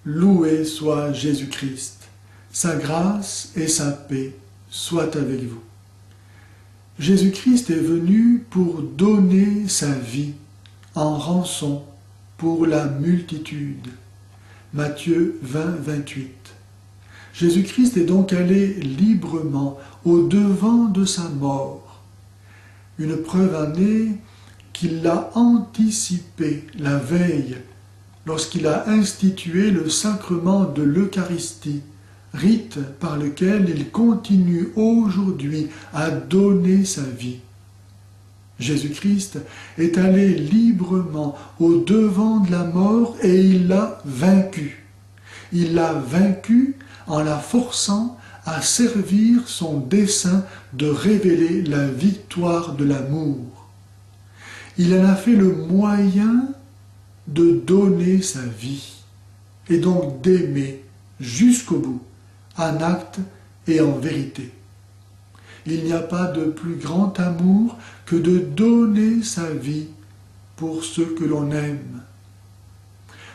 Loué soit Jésus-Christ. Sa grâce et sa paix soient avec vous. Jésus-Christ est venu pour donner sa vie en rançon pour la multitude. Matthieu 20, 28. Jésus-Christ est donc allé librement au-devant de sa mort. Une preuve en est qu'il l'a anticipé la veille lorsqu'il a institué le sacrement de l'Eucharistie, rite par lequel il continue aujourd'hui à donner sa vie. Jésus-Christ est allé librement au-devant de la mort et il l'a vaincue. Il l'a vaincue en la forçant à servir son dessein de révéler la victoire de l'amour. Il en a fait le moyen de donner sa vie et donc d'aimer jusqu'au bout, en acte et en vérité. Il n'y a pas de plus grand amour que de donner sa vie pour ceux que l'on aime.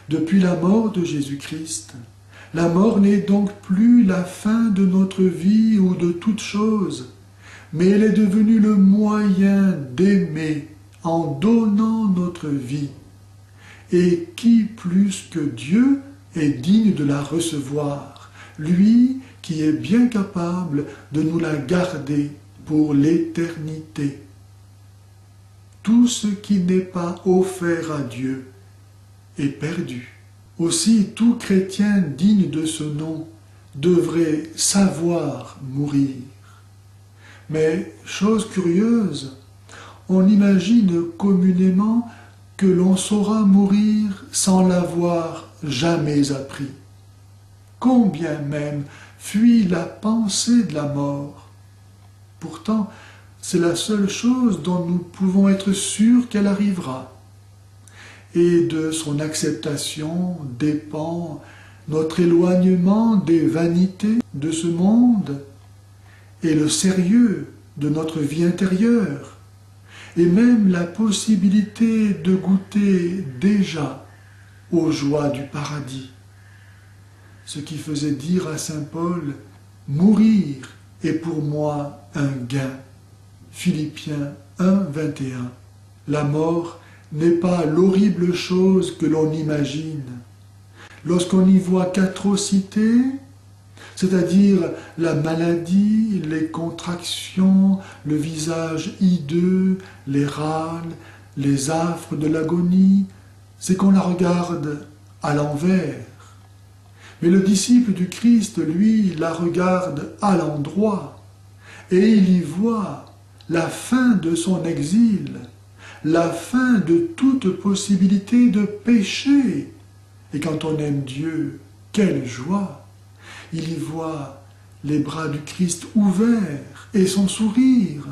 Depuis la mort de Jésus-Christ, la mort n'est donc plus la fin de notre vie ou de toute chose, mais elle est devenue le moyen d'aimer en donnant notre vie. Et qui plus que Dieu est digne de la recevoir, lui qui est bien capable de nous la garder pour l'éternité. Tout ce qui n'est pas offert à Dieu est perdu. Aussi, tout chrétien digne de ce nom devrait savoir mourir. Mais, chose curieuse, on imagine communément que l'on saura mourir sans l'avoir jamais appris. Combien même fuit la pensée de la mort. Pourtant, c'est la seule chose dont nous pouvons être sûrs qu'elle arrivera. Et de son acceptation dépend notre éloignement des vanités de ce monde et le sérieux de notre vie intérieure, et même la possibilité de goûter déjà aux joies du paradis. Ce qui faisait dire à saint Paul « Mourir est pour moi un gain ». Philippiens 1, 21. La mort n'est pas l'horrible chose que l'on imagine. Lorsqu'on y voit qu'atrocité, c'est-à-dire la maladie, les contractions, le visage hideux, les râles, les affres de l'agonie, c'est qu'on la regarde à l'envers. Mais le disciple du Christ, lui, la regarde à l'endroit, et il y voit la fin de son exil, la fin de toute possibilité de péché. Et quand on aime Dieu, quelle joie! Il y voit les bras du Christ ouverts et son sourire.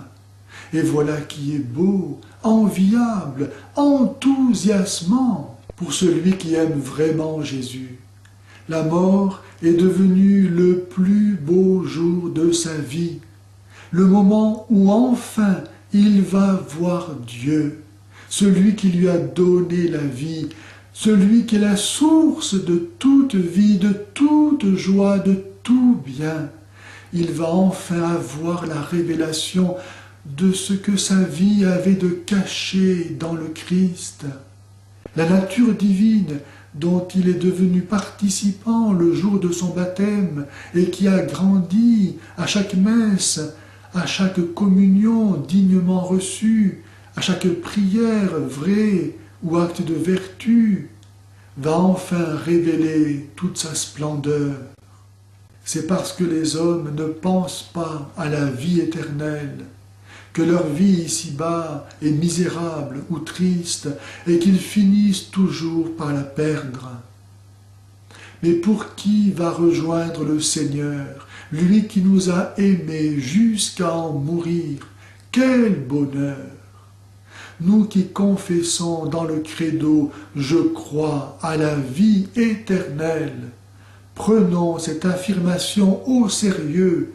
Et voilà qui est beau, enviable, enthousiasmant pour celui qui aime vraiment Jésus. La mort est devenue le plus beau jour de sa vie, le moment où enfin il va voir Dieu, celui qui lui a donné la vie, celui qui est la source de toute vie, de toute joie, de tout bien. Il va enfin avoir la révélation de ce que sa vie avait de caché dans le Christ. La nature divine dont il est devenu participant le jour de son baptême et qui a grandi à chaque messe, à chaque communion dignement reçue, à chaque prière vraie ou acte de vertu, va enfin révéler toute sa splendeur. C'est parce que les hommes ne pensent pas à la vie éternelle, que leur vie ici-bas est misérable ou triste et qu'ils finissent toujours par la perdre. Mais pour qui va rejoindre le Seigneur, lui qui nous a aimés jusqu'à en mourir? Quel bonheur! Nous qui confessons dans le credo « Je crois à la vie éternelle », prenons cette affirmation au sérieux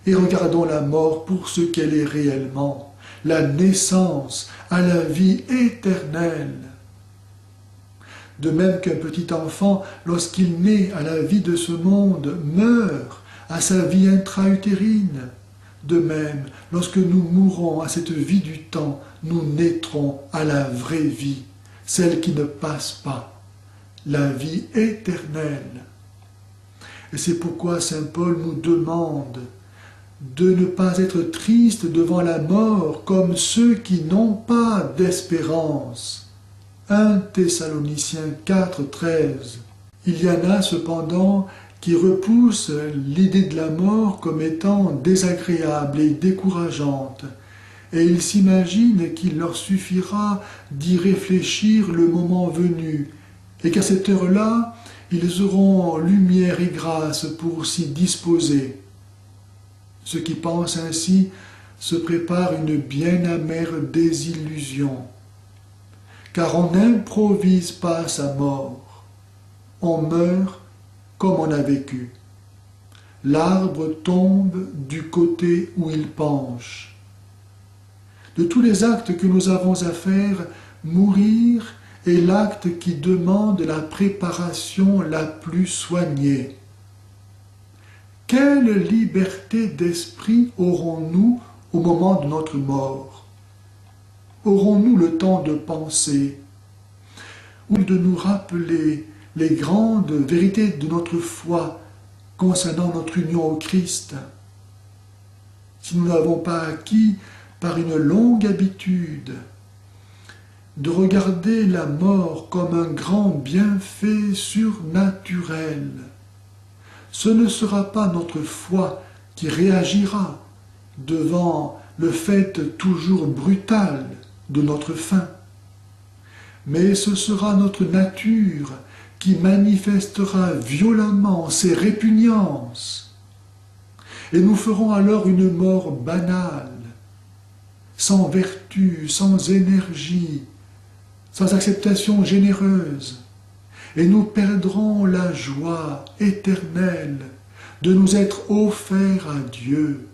et regardons la mort pour ce qu'elle est réellement, la naissance à la vie éternelle. De même qu'un petit enfant, lorsqu'il naît à la vie de ce monde, meurt à sa vie intra-utérine. De même, lorsque nous mourrons à cette vie du temps, nous naîtrons à la vraie vie, celle qui ne passe pas, la vie éternelle. Et c'est pourquoi saint Paul nous demande de ne pas être triste devant la mort comme ceux qui n'ont pas d'espérance. 1 Thessaloniciens 4, 13. Il y en a cependant qui repoussent l'idée de la mort comme étant désagréable et décourageante, et ils s'imaginent qu'il leur suffira d'y réfléchir le moment venu, et qu'à cette heure-là, ils auront lumière et grâce pour s'y disposer. Ceux qui pensent ainsi se préparent une bien amère désillusion, car on n'improvise pas sa mort, on meurt comme on a vécu. L'arbre tombe du côté où il penche. De tous les actes que nous avons à faire, mourir est l'acte qui demande la préparation la plus soignée. Quelle liberté d'esprit aurons-nous au moment de notre mort? Aurons-nous le temps de penser ou de nous rappeler les grandes vérités de notre foi concernant notre union au Christ? Si nous n'avons pas acquis par une longue habitude de regarder la mort comme un grand bienfait surnaturel, ce ne sera pas notre foi qui réagira devant le fait toujours brutal de notre fin, mais ce sera notre nature qui manifestera violemment ses répugnances, et nous ferons alors une mort banale, sans vertu, sans énergie, sans acceptation généreuse, et nous perdrons la joie éternelle de nous être offerts à Dieu,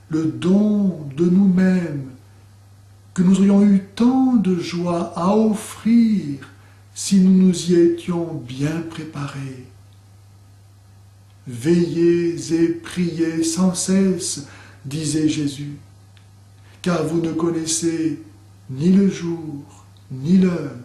le don de nous-mêmes que nous aurions eu tant de joie à offrir si nous nous y étions bien préparés. Veillez et priez sans cesse, disait Jésus, car vous ne connaissez ni le jour ni l'heure